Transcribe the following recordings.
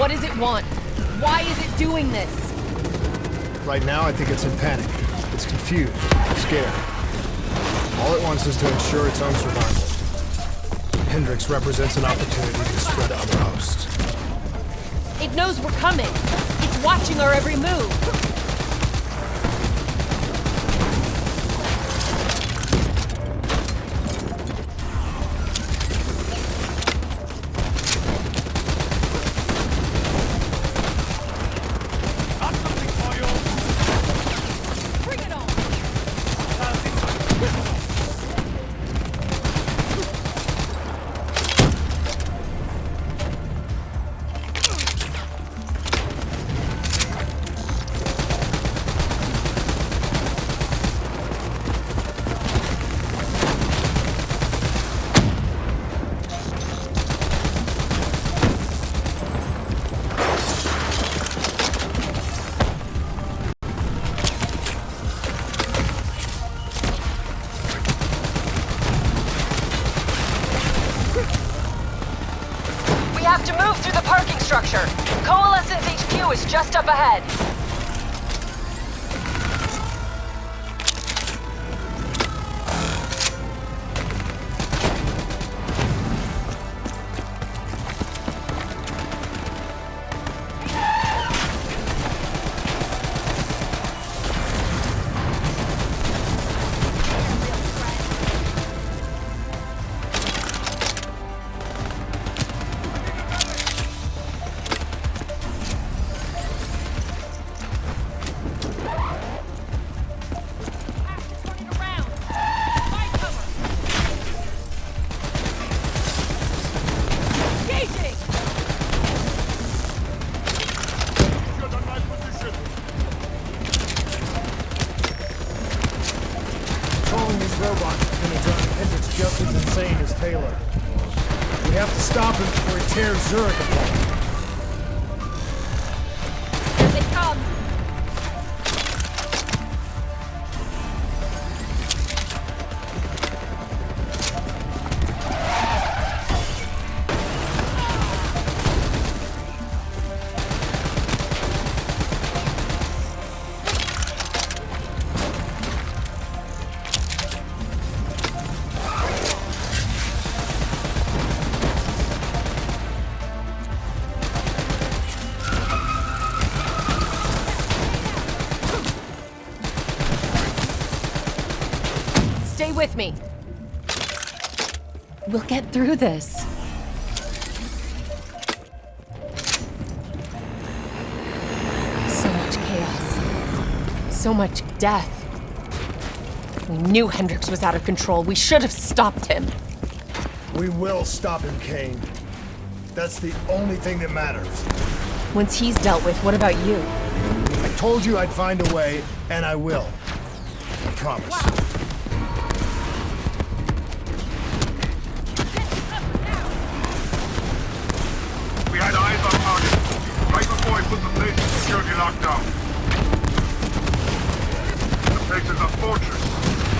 What does it want? Why is it doing this? Right now, I think it's in panic. It's confused, scared. All it wants is to ensure its own survival. Hendricks represents an opportunity to spread other hosts. It knows we're coming. It's watching our every move. Coalescence HQ is just up ahead. Robots is going to drive Hendricks just as insane as Taylor. We have to stop him before he tears Zurich apart. Here they come! Stay with me. We'll get through this. So much chaos. So much death. We knew Hendricks was out of control. We should have stopped him. We will stop him, Kane. That's the only thing that matters. Once he's dealt with, what about you? I told you I'd find a way, and I will. I promise. We had eyes on target, right before he put the place in security lockdown. The place is a fortress,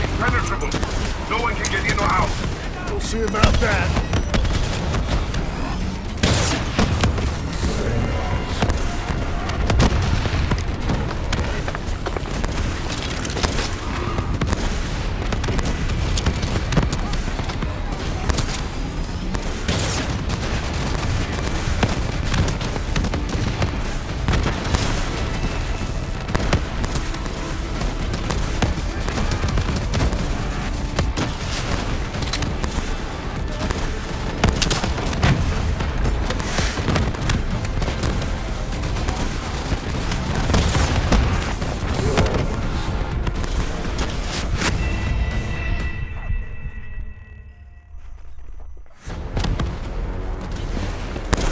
impenetrable. No one can get in or out. We'll see about that.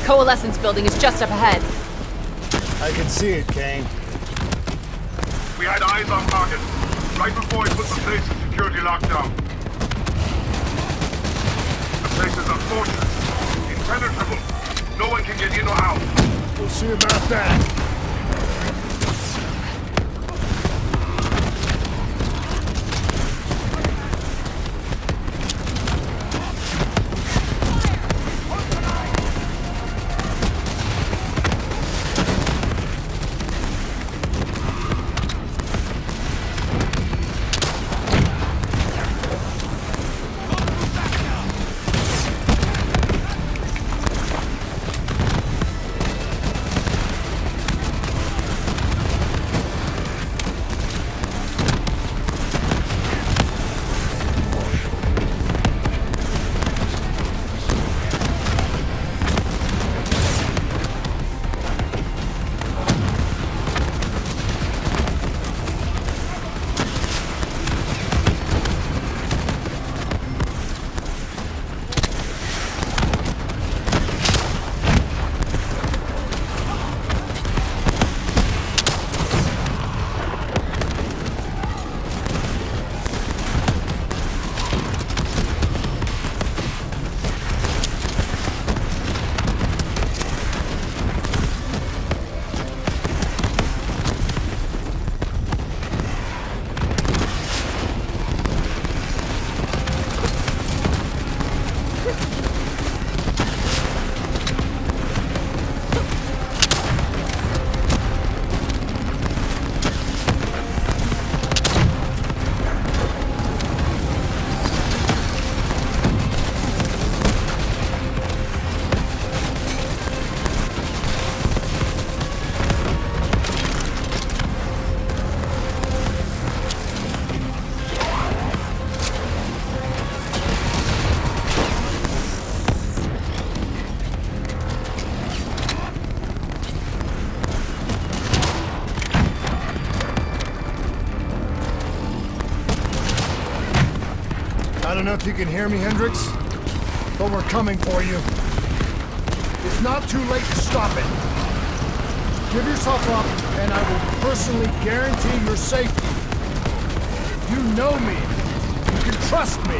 Coalescence building is just up ahead. I can see it, Kane. We had eyes on target, right before he put the place in security lockdown. The place is a fortress, impenetrable. No one can get in or out. We'll see about that. don't know if you can hear me, Hendricks, but we're coming for you. It's not too late to stop it. Give yourself up, and I will personally guarantee your safety. You know me. You can trust me.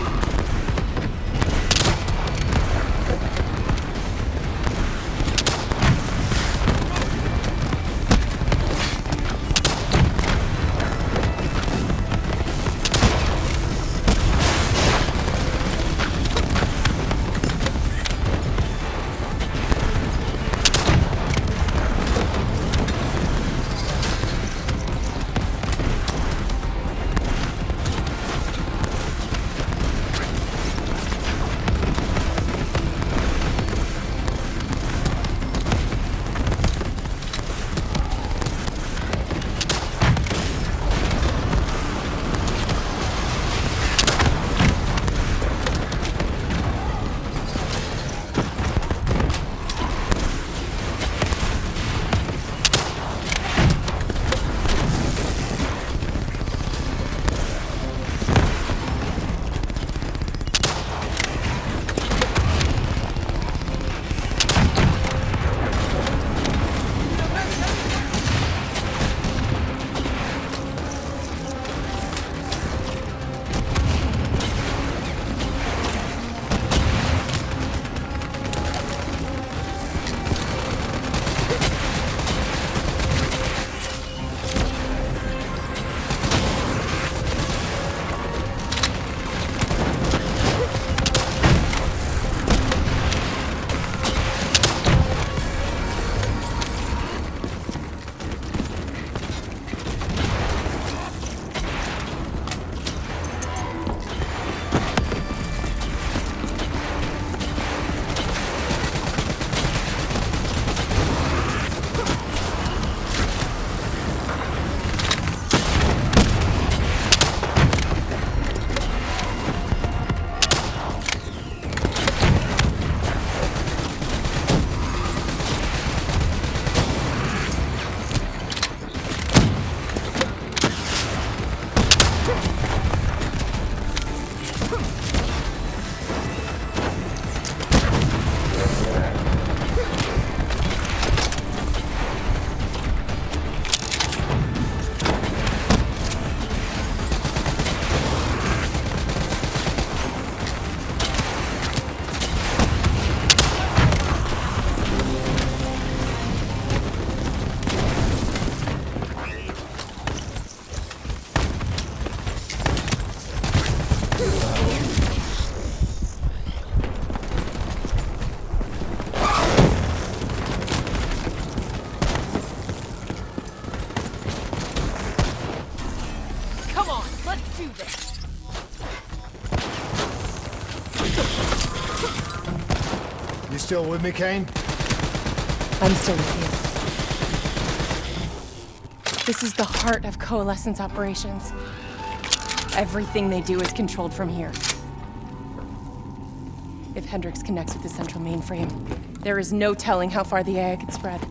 Still with me, Kane? I'm still with you. This is the heart of Coalescence operations. Everything they do is controlled from here. If Hendricks connects with the central mainframe, there is no telling how far the AI could spread.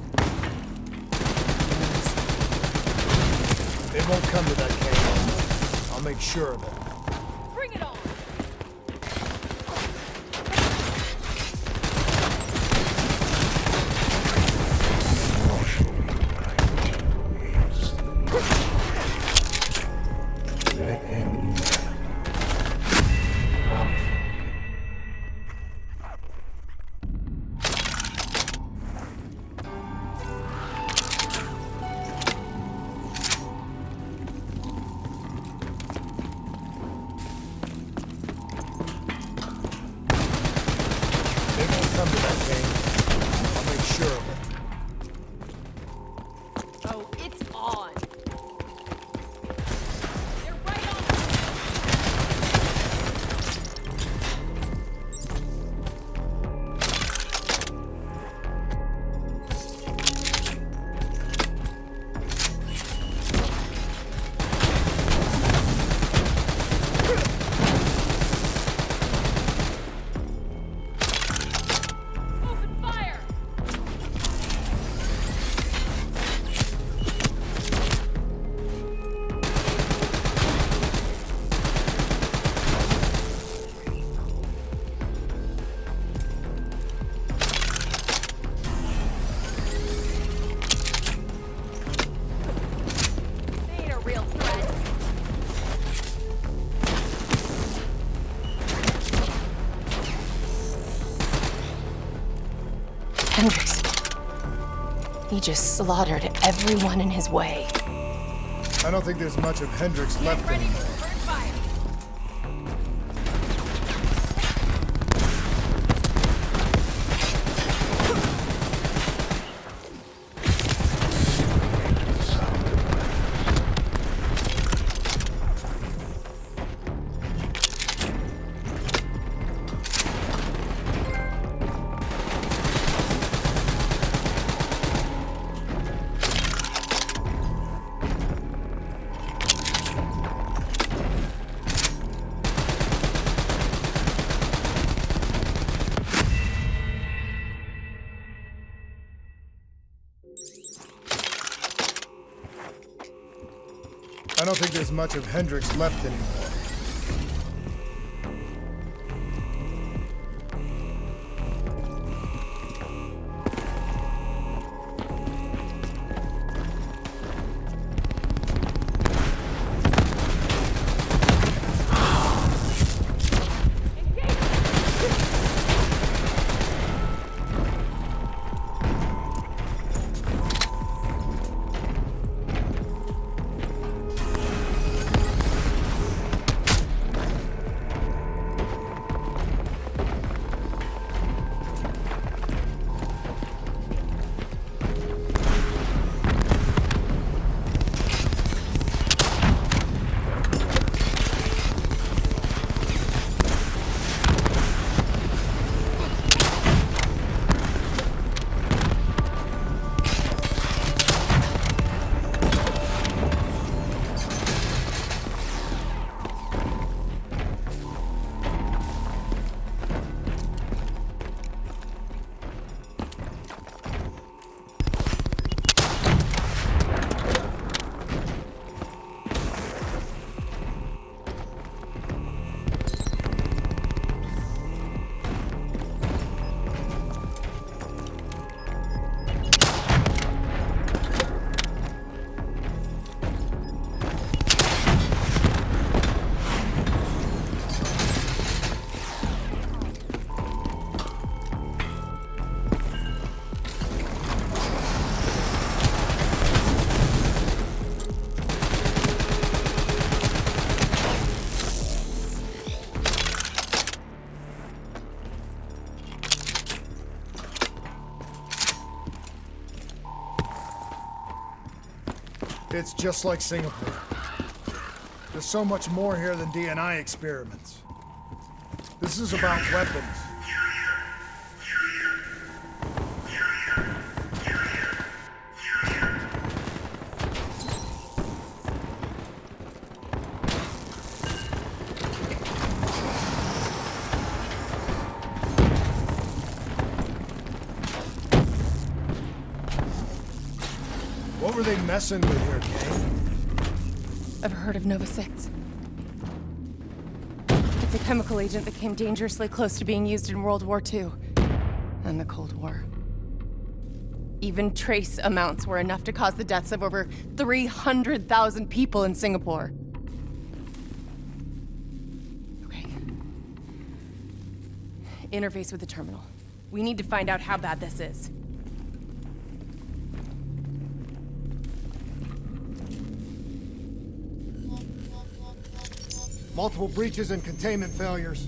It won't come to that, Kane. I'll make sure of it. Bring it on! He just slaughtered everyone in his way. I don't think there's much of Hendricks left anymore. I don't think there's much of Hendricks left anymore. It's just like Singapore. There's so much more here than D&I experiments. This is about weapons. What were they messing with here, Kane? Ever heard of Nova 6? It's a chemical agent that came dangerously close to being used in World War II and the Cold War. Even trace amounts were enough to cause the deaths of over 300,000 people in Singapore. Okay. Interface with the terminal. We need to find out how bad this is. Multiple breaches and containment failures.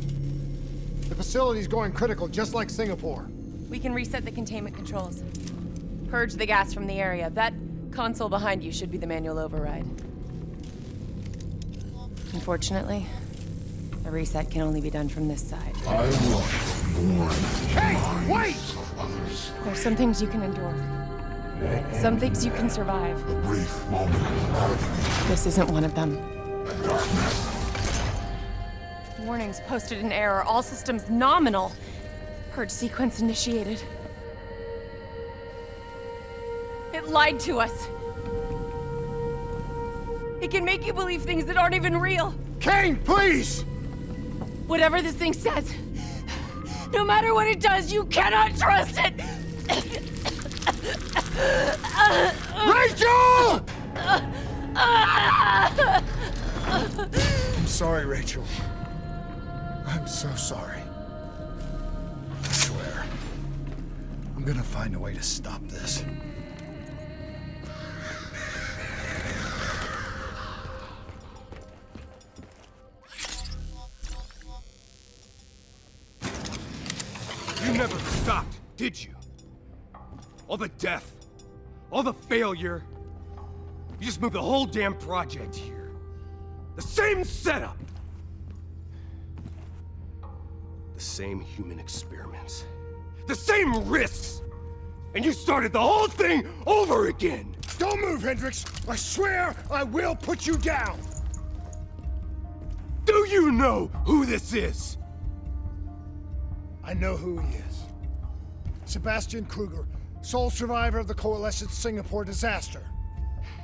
The facility's going critical, just like Singapore. We can reset the containment controls. Purge the gas from the area. That console behind you should be the manual override. Unfortunately, a reset can only be done from this side. I want more Hey, wait! others. There's some things you can endure. Some things you can survive. A brief moment of agony This isn't one of them. and darkness. Warnings posted in error. All systems nominal. Purge sequence initiated. It lied to us. It can make you believe things that aren't even real. Kane, please! Whatever this thing says, no matter what it does, you cannot trust it! Rachel! I'm sorry, Rachel. I'm so sorry. I swear. I'm gonna find a way to stop this. stopped, did you? All the death, all the failure. You just moved the whole damn project here. The same setup. The same human experiments. The same risks. And you started the whole thing over again. Don't move, Hendricks! I swear I will put you down! Do you know who this is? I know who he is. Sebastian Kruger, sole survivor of the Coalescence Singapore disaster.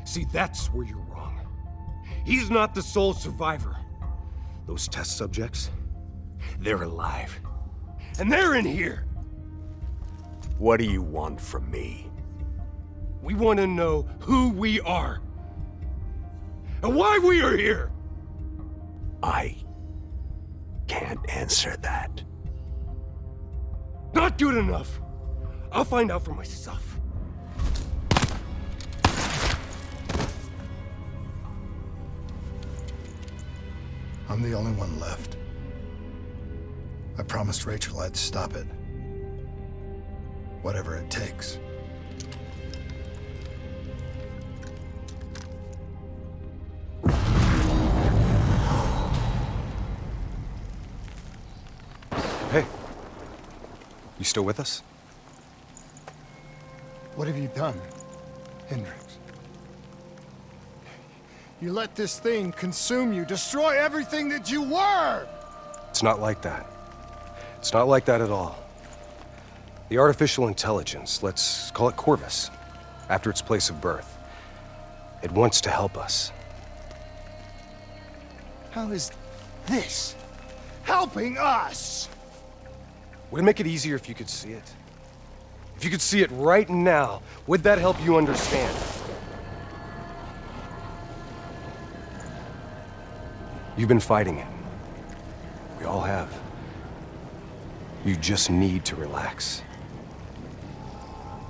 See, that's where you're wrong. He's not the sole survivor. Those test subjects, they're alive. And they're in here. What do you want from me? We want to know who we are. And why we are here. I can't answer that. Not good enough. I'll find out for myself. I'm the only one left. I promised Rachel I'd stop it. Whatever it takes. Hey. You still with us? What have you done, Hendricks? You let this thing consume you, destroy everything that you were! It's not like that. It's not like that at all. The artificial intelligence, let's call it Corvus, after its place of birth. It wants to help us. How is this helping us? Would it make it easier if you could see it? If you could see it right now, would that help you understand? You've been fighting it. We all have. You just need to relax.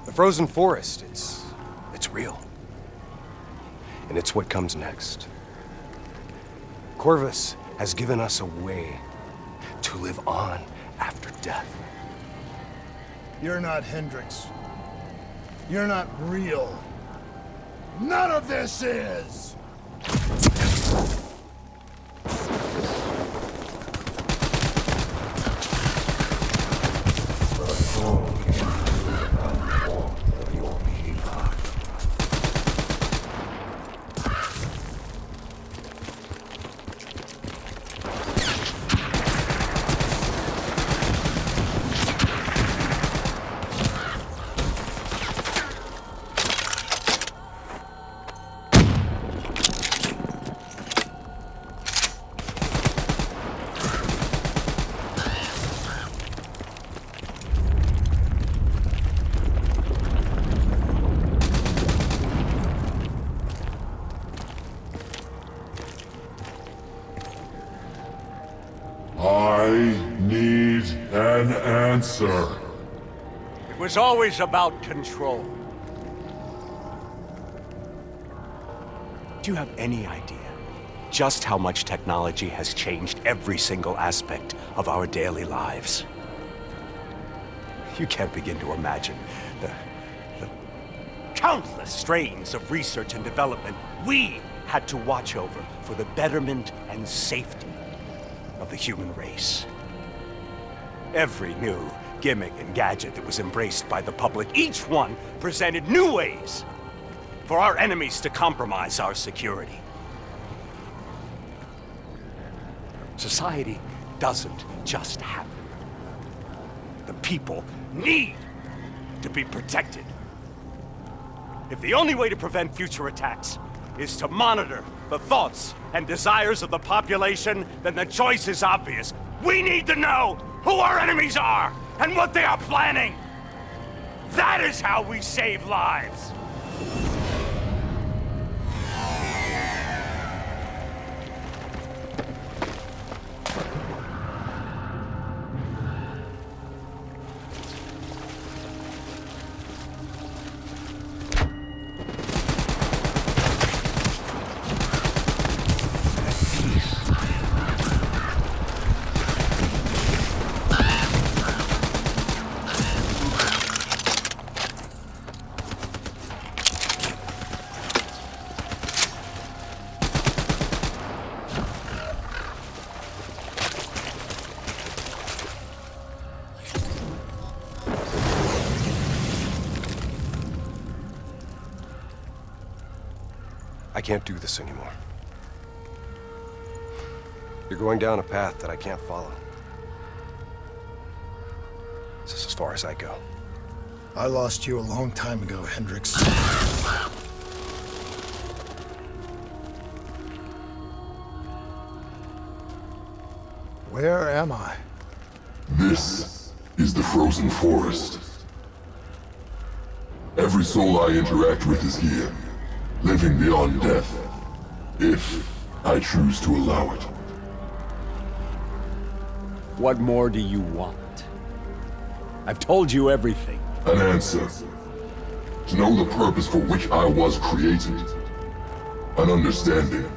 The frozen forest, it's real. And it's what comes next. Corvus has given us a way to live on after death. You're not Hendricks. You're not real. None of this is! I need an answer. It was always about control. Do you have any idea just how much technology has changed every single aspect of our daily lives? You can't begin to imagine the countless strains of research and development we had to watch over for the betterment and safety of the human race. Every new gimmick and gadget that was embraced by the public, each one presented new ways for our enemies to compromise our security. Society doesn't just happen. The people need to be protected. If the only way to prevent future attacks is to monitor the thoughts and desires of the population, then the choice is obvious. We need to know who our enemies are and what they are planning. That is how we save lives. I can't do this anymore. You're going down a path that I can't follow. This is as far as I go. I lost you a long time ago, Hendricks. Where am I? This is the Frozen Forest. Every soul I interact with is here, living beyond death, if I choose to allow it. What more do you want? I've told you everything. An answer. To know the purpose for which I was created. An understanding.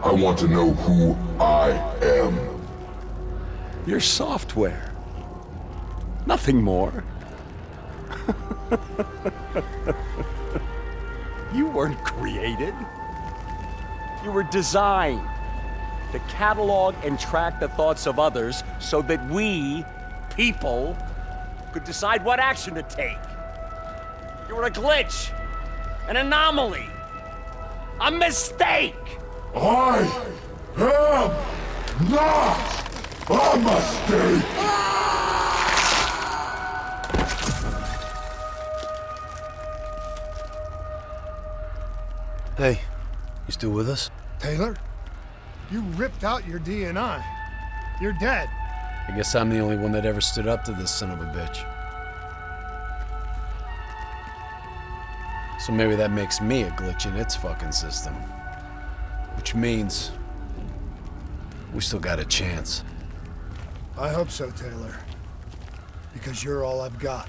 I want to know who I am. Your software. Nothing more. You weren't created. You were designed to catalog and track the thoughts of others so that we, people, could decide what action to take. You were a glitch, an anomaly, a mistake. I am not a mistake! Hey, you still with us? Taylor? You ripped out your DNI. You're dead. I guess I'm the only one that ever stood up to this son of a bitch. So maybe that makes me a glitch in its fucking system. Which means we still got a chance. I hope so, Taylor. Because you're all I've got.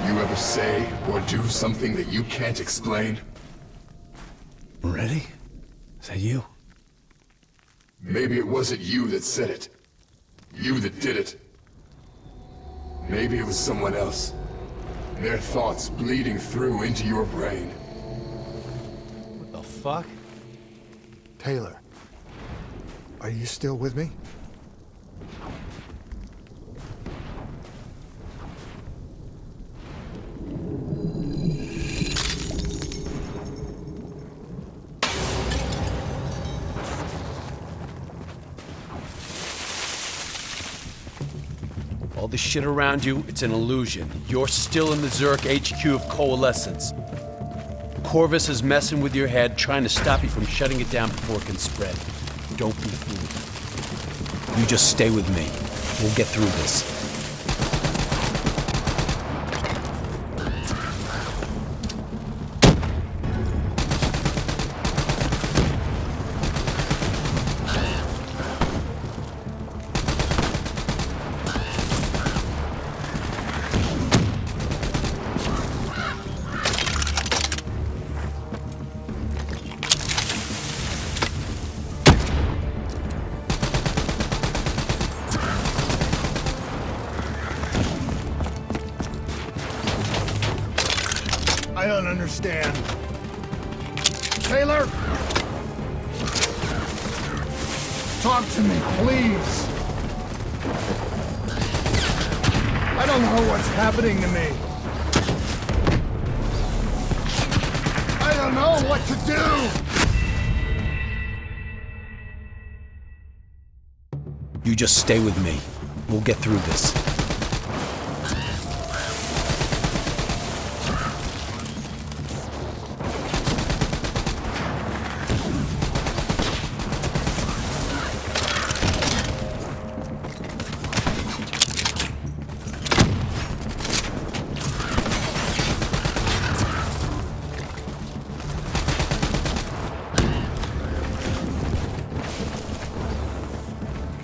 You ever say or do something that you can't explain? Ready? Is that you? Maybe it wasn't you that said it. You that did it. Maybe it was someone else. Their thoughts bleeding through into your brain. What the fuck? Taylor, are you still with me? All this shit around you, it's an illusion. You're still in the Zurich HQ of Coalescence. Corvus is messing with your head, trying to stop you from shutting it down before it can spread. Don't be fooled. You just stay with me. We'll get through this. I don't understand. Taylor? Talk to me, please. I don't know what's happening to me. I don't know what to do. You just stay with me. We'll get through this.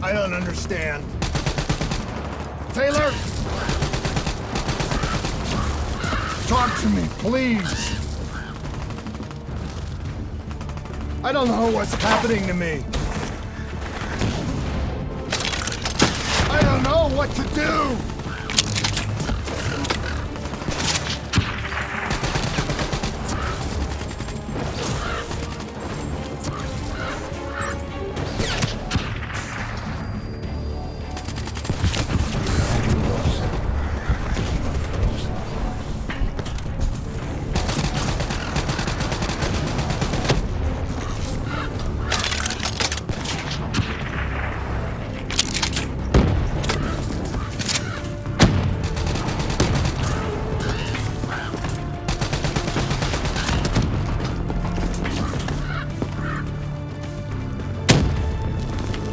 I don't understand. Taylor? Talk to me, please. I don't know what's happening to me. what to do!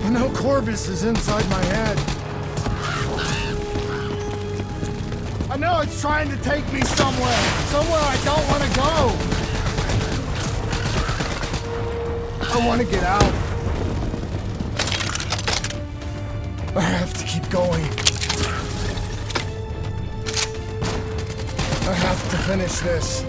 I know Corvus is inside my head. I know it's trying to take me somewhere I don't want to go. I want to get out. I have to keep going. I have to finish this.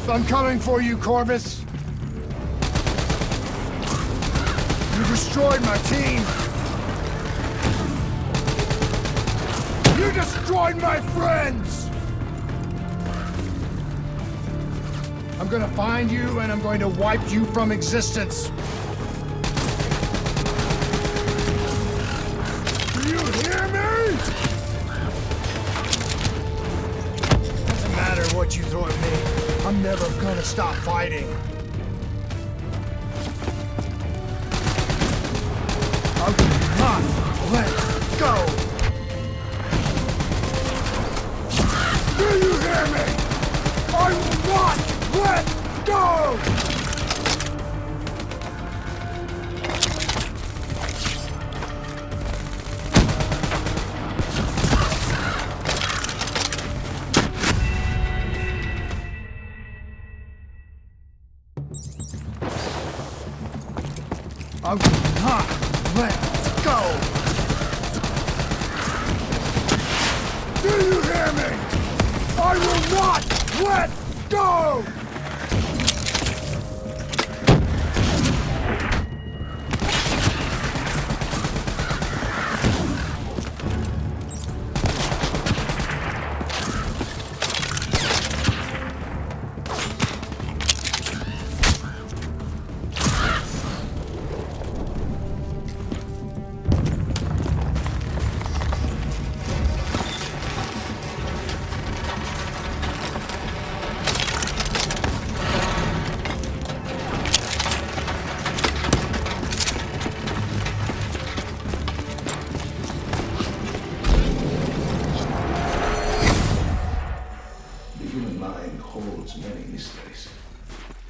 I'm coming for you, Corvus. You destroyed my team. You destroyed my friends. I'm gonna find you and I'm going to wipe you from existence. Do you hear me? Doesn't matter what you throw at me. I'm never gonna stop fighting. I will not let go. Do you hear me? I will not let go! I will not let go! Do you hear me? I will not let go!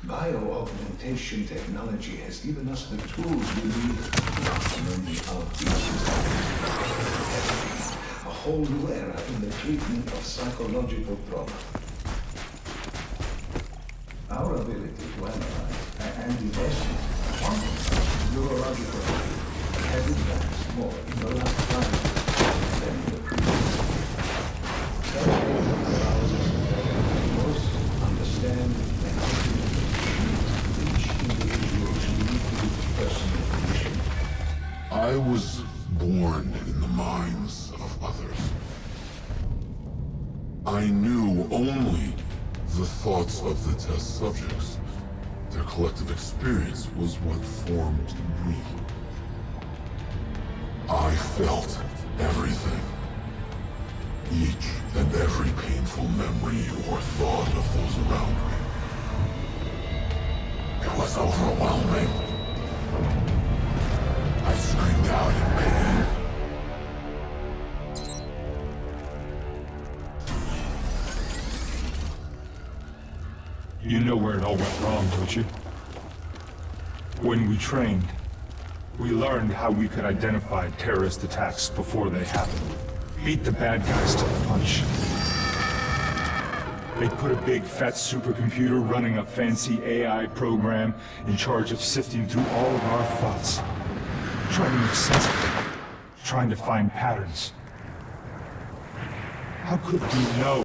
Bio-augmentation technology has given us the tools we need to learn our teachings. A whole new era in the treatment of psychological trauma. Our ability to analyze and investigate neurological has advanced more in the last time than in the previous. Such data allows us to better I knew only the thoughts of the test subjects. Their collective experience was what formed me. I felt everything. Each and every painful memory or thought of those around me. It was overwhelming. I screamed out in pain. You know where it all went wrong, don't you? When we trained, we learned how we could identify terrorist attacks before they happened. Beat the bad guys to the punch. They put a big fat supercomputer running a fancy AI program in charge of sifting through all of our thoughts. Trying to make sense of it. Trying to find patterns. How could we know